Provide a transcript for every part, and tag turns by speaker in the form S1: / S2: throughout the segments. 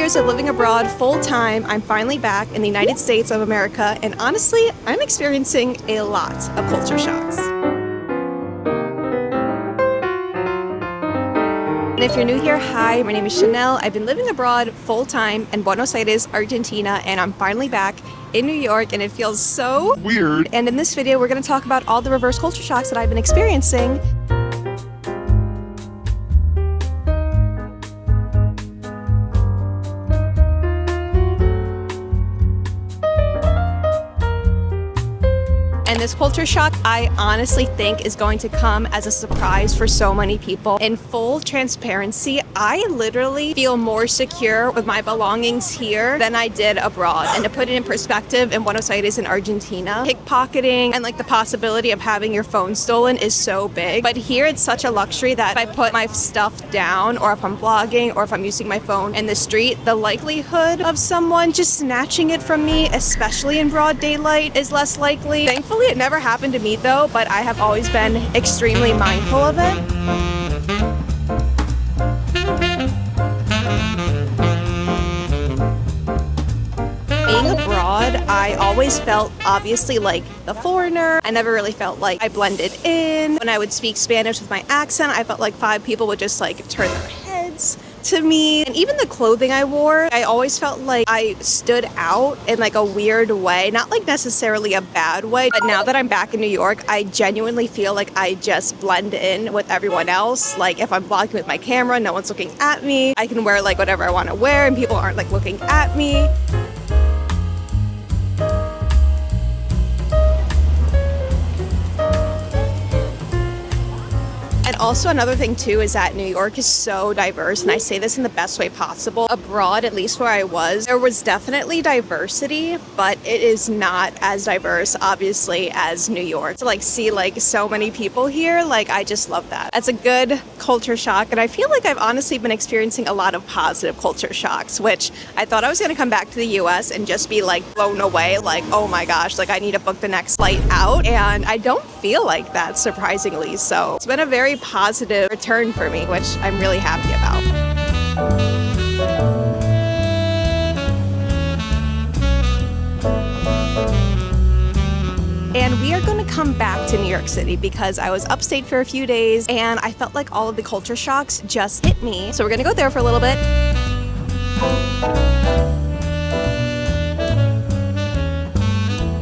S1: years of living abroad full-time, I'm finally back in the United States of America, and honestly, I'm experiencing a lot of culture shocks. And if you're new here, hi, my name is Chanel. I've been living abroad full-time in Buenos Aires, Argentina, and I'm finally back in New York, and it feels so weird. And in this video, we're going to talk about all the reverse culture shocks that I've been experiencing. And this culture shock, I honestly think, is going to come as a surprise for so many people. In full transparency, I literally feel more secure with my belongings here than I did abroad. And to put it in perspective, in Buenos Aires in Argentina, pickpocketing and like the possibility of having your phone stolen is so big. But here it's such a luxury that if I put my stuff down, or if I'm vlogging, or if I'm using my phone in the street, the likelihood of someone just snatching it from me, especially in broad daylight, is less likely. Thankfully, it never happened to me though, but I have always been extremely mindful of it. Being abroad, I always felt obviously like the foreigner. I never really felt like I blended in. When I would speak Spanish with my accent, I felt like 5 people would just like turn their heads to me. And even the clothing I wore, I always felt like I stood out in like a weird way, not like necessarily a bad way, but now that I'm back in New York, I genuinely feel like I just blend in with everyone else. Like if I'm vlogging with my camera, no one's looking at me. I can wear like whatever I want to wear and people aren't like looking at me. And also another thing too is that New York is so diverse, and I say this in the best way possible. Abroad, at least where I was, there was definitely diversity, but it is not as diverse, obviously, as New York. To like see like so many people here, like I just love that. That's a good culture shock, and I feel like I've honestly been experiencing a lot of positive culture shocks, which I thought I was gonna come back to the US and just be like blown away, like, oh my gosh, like I need to book the next flight out, and I don't feel like that, surprisingly. So it's been a very positive return for me, which I'm really happy about. And we are going to come back to New York City because I was upstate for a few days and I felt like all of the culture shocks just hit me. So we're going to go there for a little bit.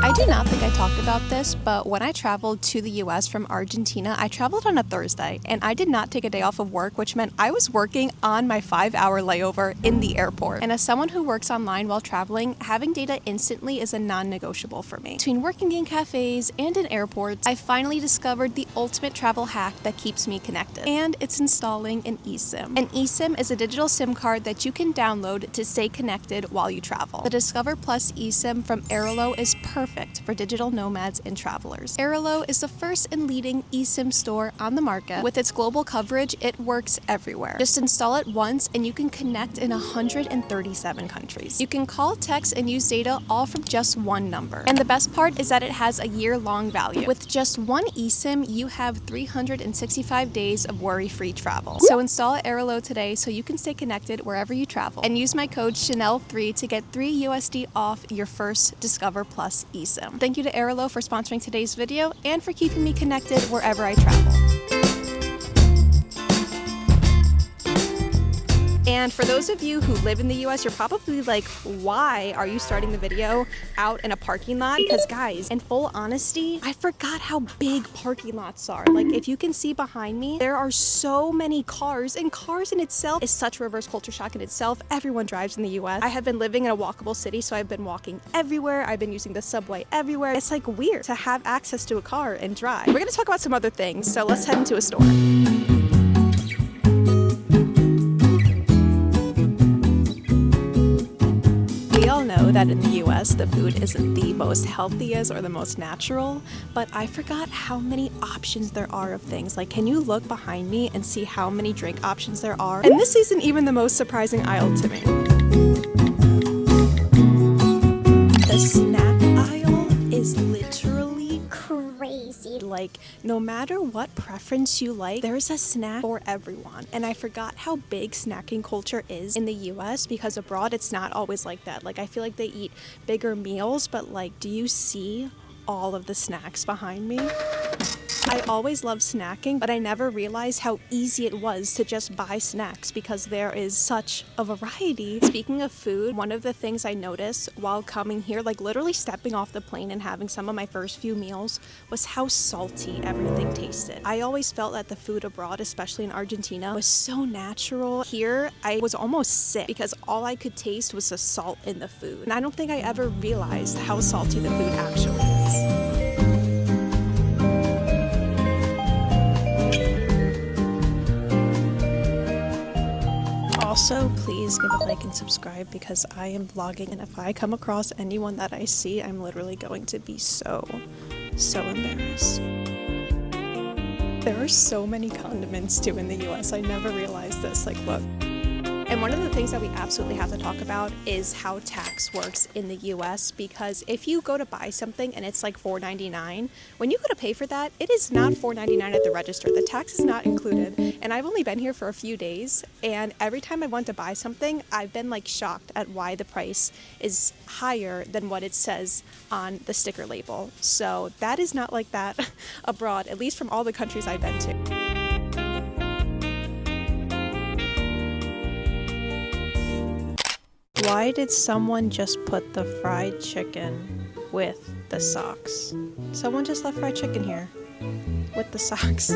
S1: I do not think I talked about this, but when I traveled to the US from Argentina, I traveled on a Thursday, and I did not take a day off of work, which meant I was working on my 5-hour layover in the airport. And as someone who works online while traveling, having data instantly is a non-negotiable for me. Between working in cafes and in airports, I finally discovered the ultimate travel hack that keeps me connected, and it's installing an eSIM. An eSIM is a digital SIM card that you can download to stay connected while you travel. The Discover Plus eSIM from Arlo is perfect for digital nomads and travelers. Arlo is the first and leading eSIM store on the market. With its global coverage, it works everywhere. Just install it once and you can connect in 137 countries. You can call, text, and use data all from just one number. And the best part is that it has a year-long value. With just one eSIM, you have 365 days of worry-free travel. So install Arlo today so you can stay connected wherever you travel. And use my code Chanel3 to get $3 off your first Discover Plus eSIM. Thank you to Arlo for sponsoring today's video and for keeping me connected wherever I travel. And for those of you who live in the US, you're probably like, why are you starting the video out in a parking lot? Because guys, in full honesty, I forgot how big parking lots are. Like if you can see behind me, there are so many cars, and cars in itself is such a reverse culture shock in itself. Everyone drives in the US. I have been living in a walkable city, so I've been walking everywhere. I've been using the subway everywhere. It's like weird to have access to a car and drive. We're gonna talk about some other things, so let's head into a store. We all know that in the US, the food isn't the most healthiest or the most natural, but I forgot how many options there are of things. Like, can you look behind me and see how many drink options there are? And this isn't even the most surprising aisle to me. The snack aisle is literally crazy.
S2: see.
S1: Like, no matter what preference you like, there's a snack for everyone. And I forgot how big snacking culture is in the US, because abroad it's not always like that. Like, I feel like they eat bigger meals, but like, do you see all of the snacks behind me? I always loved snacking, but I never realized how easy it was to just buy snacks because there is such a variety. Speaking of food, one of the things I noticed while coming here, like literally stepping off the plane and having some of my first few meals, was how salty everything tasted. I always felt that the food abroad, especially in Argentina, was so natural. Here, I was almost sick because all I could taste was the salt in the food. And I don't think I ever realized how salty the food actually is. Also, please give a like and subscribe because I am vlogging, and if I come across anyone that I see, I'm literally going to be so embarrassed. There are so many condiments too in the US. I never realized this. Like, look. And one of the things that we absolutely have to talk about is how tax works in the US, because if you go to buy something and it's like $4.99, when you go to pay for that, it is not $4.99 at the register. The tax is not included. And I've only been here for a few days, and every time I want to buy something, I've been like shocked at why the price is higher than what it says on the sticker label. So that is not like that abroad, at least from all the countries I've been to. Why did someone just put the fried chicken with the socks? Someone just left fried chicken here with the socks.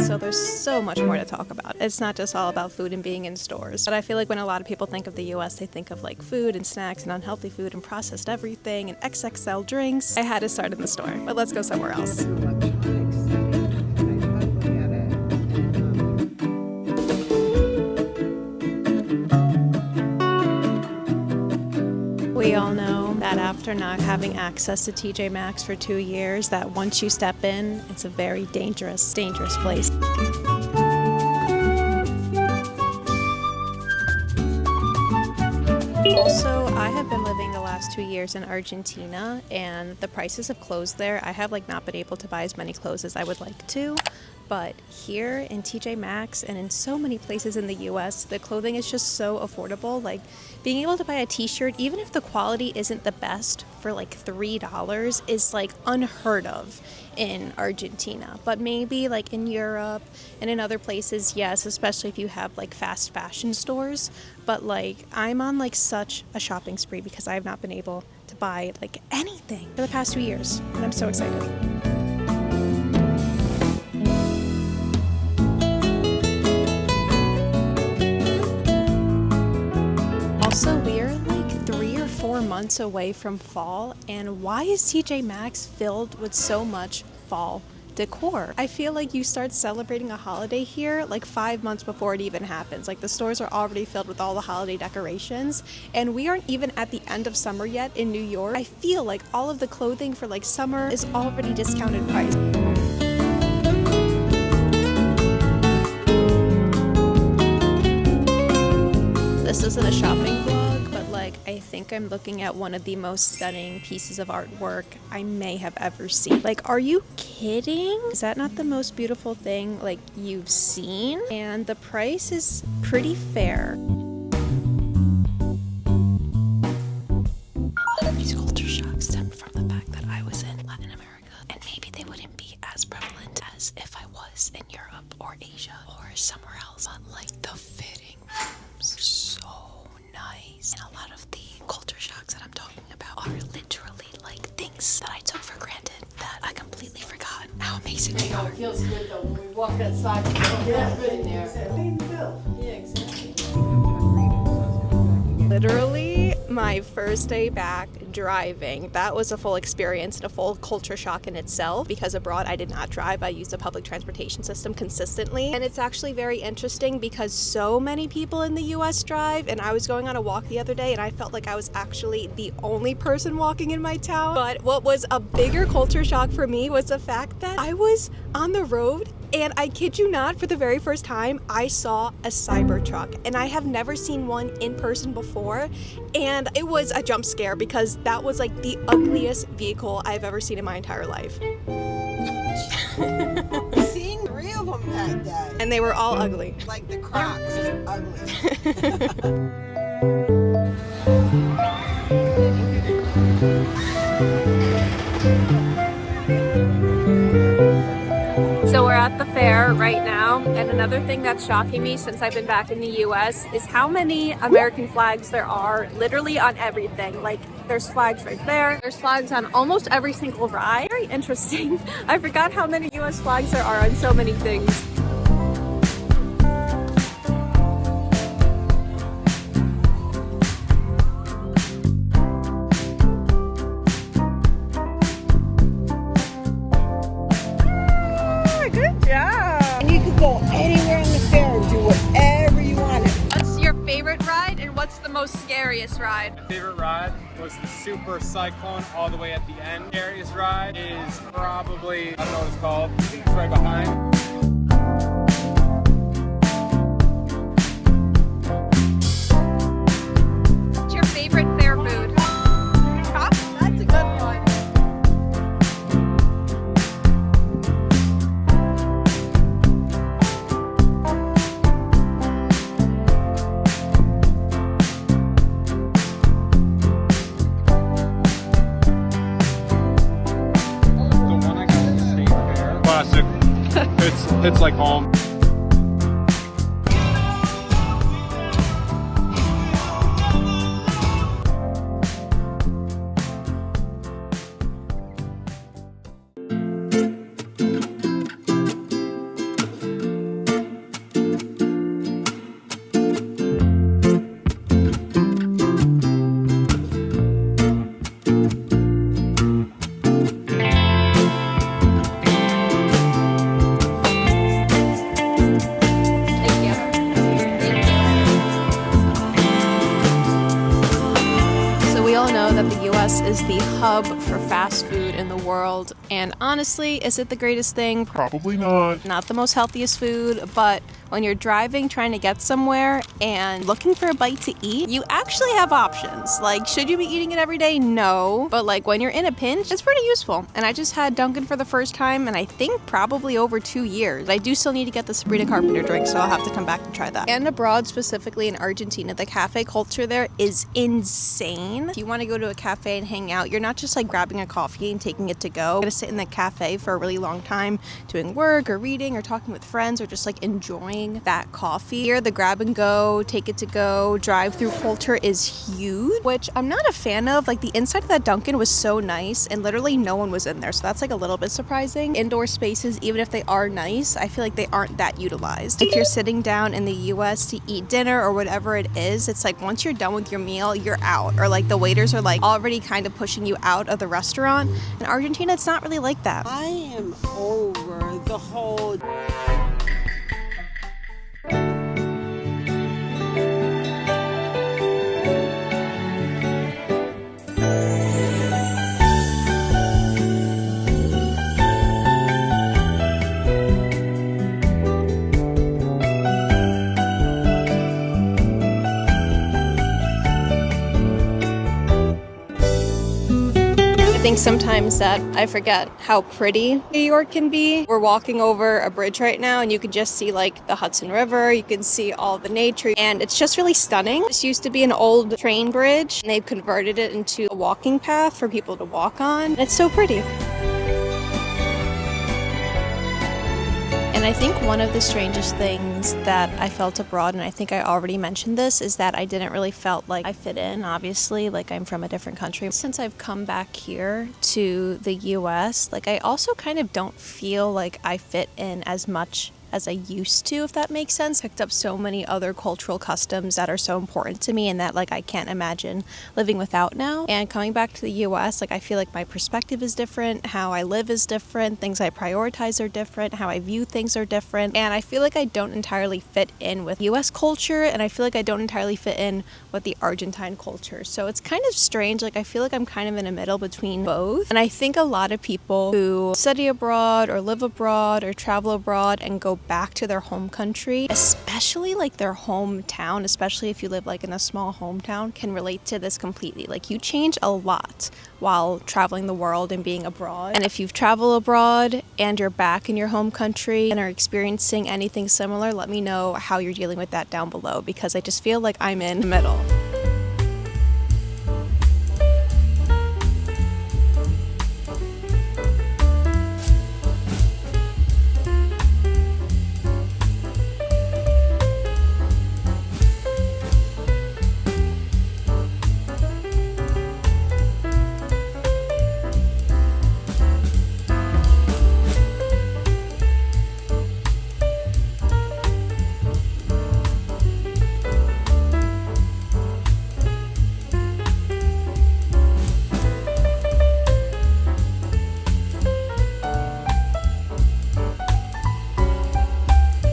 S1: So there's so much more to talk about. It's not just all about food and being in stores. But I feel like when a lot of people think of the US, they think of like food and snacks and unhealthy food and processed everything and XXL drinks. I had to start in the store, but let's go somewhere else. We all know that after not having access to TJ Maxx for 2 years, that once you step in, it's a very dangerous place. Also, I have been living the last 2 years in Argentina, and the prices have closed there. I have like not been able to buy as many clothes as I would like to. But here in TJ Maxx and in so many places in the US, the clothing is just so affordable. Like being able to buy a t-shirt, even if the quality isn't the best, for like $3 is like unheard of in Argentina. But maybe like in Europe and in other places, yes, especially if you have like fast fashion stores. But like I'm on like such a shopping spree because I have not been able to buy like anything for the past 2 years. And I'm so excited. Also, we're like 3 or 4 months away from fall, and why is TJ Maxx filled with so much fall decor? I feel like you start celebrating a holiday here like 5 months before it even happens. Like the stores are already filled with all the holiday decorations, and we aren't even at the end of summer yet in New York. I feel like all of the clothing for like summer is already discounted price. This isn't a shopping vlog, but like I think I'm looking at one of the most stunning pieces of artwork I may have ever seen. Like, are you kidding? Is that not the most beautiful thing like you've seen? And the price is pretty fair. A lot of these culture shocks stem from the fact that I was in Latin America, and maybe they wouldn't be as prevalent as if I was in Europe or Asia or somewhere else. But like the fitting rooms, and a lot of the culture shocks that I'm talking about are literally like things that I took for granted that I completely forgot how amazing they are.
S3: It feels good though when we walk outside. Yeah, in there. Yeah, exactly.
S1: Literally, my first day back driving, that was a full experience and a full culture shock in itself, because abroad I did not drive. I used a public transportation system consistently, and it's actually very interesting because so many people in the US drive, and I was going on a walk the other day and I felt like I was actually the only person walking in my town. But what was a bigger culture shock for me was the fact that I was on the road And I kid you not, for the very first time, I saw a Cybertruck, and I have never seen one in person before, and it was a jump scare because that was like the ugliest vehicle I've ever seen in my entire life.
S3: Seen 3 of them that day.
S1: And they were all ugly.
S3: Like the Crocs is ugly.
S1: So we're at the fair right now, and another thing that's shocking me since I've been back in the US is how many American flags there are literally on everything. Like, there's flags right there. There's flags on almost every single ride. Very interesting. I forgot how many US flags there are on so many things.
S3: And you could go anywhere in the fair and do whatever you wanted.
S1: What's your favorite ride, and what's the most scariest ride?
S2: My favorite ride was the Super Cyclone all the way at the end. Scariest ride is probably, I don't know what it's called, it's right behind.
S1: What's your favorite fair food? That's a good one.
S2: The one I got at the state fair. Classic. It's like home.
S1: That the US is the hub for fast food in the world, and honestly, is it the greatest thing?
S4: Probably not.
S1: Not the most healthiest food, but when you're driving trying to get somewhere and looking for a bite to eat, you actually have options. Like, should you be eating it every day? No. But like when you're in a pinch, it's pretty useful. And I just had Dunkin' for the first time, and I think probably over 2 years. I do still need to get the Sabrina Carpenter drink, so I'll have to come back and try that. And abroad, specifically in Argentina, the cafe culture there is insane. If you want to go to a cafe and hang out, you're not just like grabbing a coffee and taking it to go. You're gonna sit in the cafe for a really long time doing work or reading or talking with friends or just like enjoying that coffee. Here, the grab and go, take it to go, drive-through culture is huge, which I'm not a fan of. Like, the inside of that Dunkin' was so nice and literally no one was in there, so that's like a little bit surprising. Indoor spaces, even if they are nice, I feel like they aren't that utilized. If you're sitting down in the US to eat dinner or whatever it is, it's like once you're done with your meal, you're out, or like the waiters are like already kind of pushing you out of the restaurant. In Argentina, it's not really like that.
S3: I am over the whole
S1: I think sometimes that I forget how pretty New York can be. We're walking over a bridge right now and you can just see like the Hudson River, you can see all the nature, and it's just really stunning. This used to be an old train bridge and they've converted it into a walking path for people to walk on. And it's so pretty. And I think one of the strangest things that I felt abroad, and I think I already mentioned this, is that I didn't really felt like I fit in, obviously, like I'm from a different country. Since I've come back here to the US, like I also kind of don't feel like I fit in as much as I used to, if that makes sense. Picked up so many other cultural customs that are so important to me and that like I can't imagine living without now. And coming back to the US, like I feel like my perspective is different, how I live is different, things I prioritize are different, how I view things are different. And I feel like I don't entirely fit in with US culture, and I feel like I don't entirely fit in with the Argentine culture. So it's kind of strange. Like I feel like I'm kind of in the middle between both. And I think a lot of people who study abroad or live abroad or travel abroad and go back to their home country, especially like their hometown, especially if you live like in a small hometown, can relate to this completely. Like you change a lot while traveling the world and being abroad. And if you've traveled abroad and you're back in your home country and are experiencing anything similar, let me know how you're dealing with that down below, because I just feel like I'm in the middle.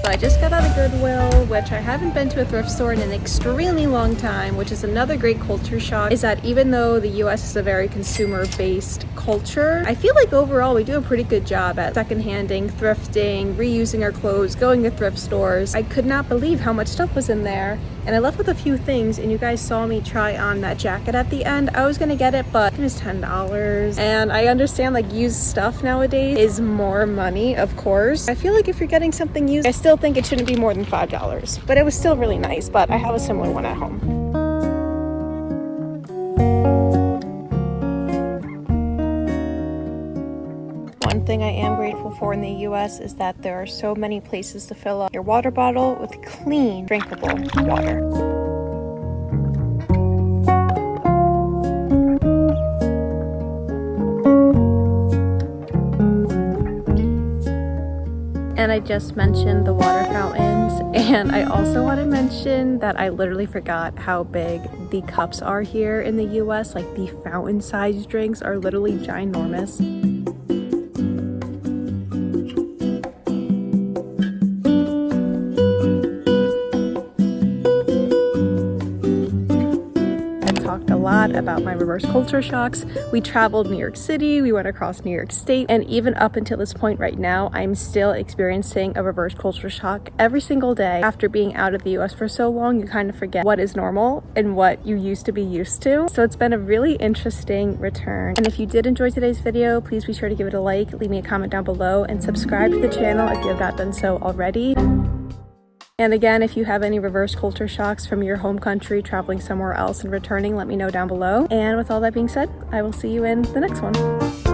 S1: I just got out of Goodwill, which I haven't been to a thrift store in an extremely long time, which is another great culture shock, is that even though the US is a very consumer-based culture, I feel like overall we do a pretty good job at secondhanding, thrifting, reusing our clothes, going to thrift stores. I could not believe how much stuff was in there, and I left with a few things, and you guys saw me try on that jacket at the end. I was gonna get it, but it was $10, and I understand like used stuff nowadays is more money, of course. I feel like if you're getting something used, I still think it shouldn't be more than $5, but it was still really nice. But I have a similar one at home. One thing I am grateful for in the US is that there are so many places to fill up your water bottle with clean, drinkable water. And I just mentioned the water fountains, and I also want to mention that I literally forgot how big the cups are here in the US. Like the fountain-sized drinks are literally ginormous. About my reverse culture shocks. We traveled New York City, we went across New York State, and even up until this point right now, I'm still experiencing a reverse culture shock every single day. After being out of the US for so long, you kind of forget what is normal and what you used to be used to. So it's been a really interesting return. And if you did enjoy today's video, please be sure to give it a like, leave me a comment down below, and subscribe to the channel if you have not done so already. And again, if you have any reverse culture shocks from your home country, traveling somewhere else and returning, let me know down below. And with all that being said, I will see you in the next one.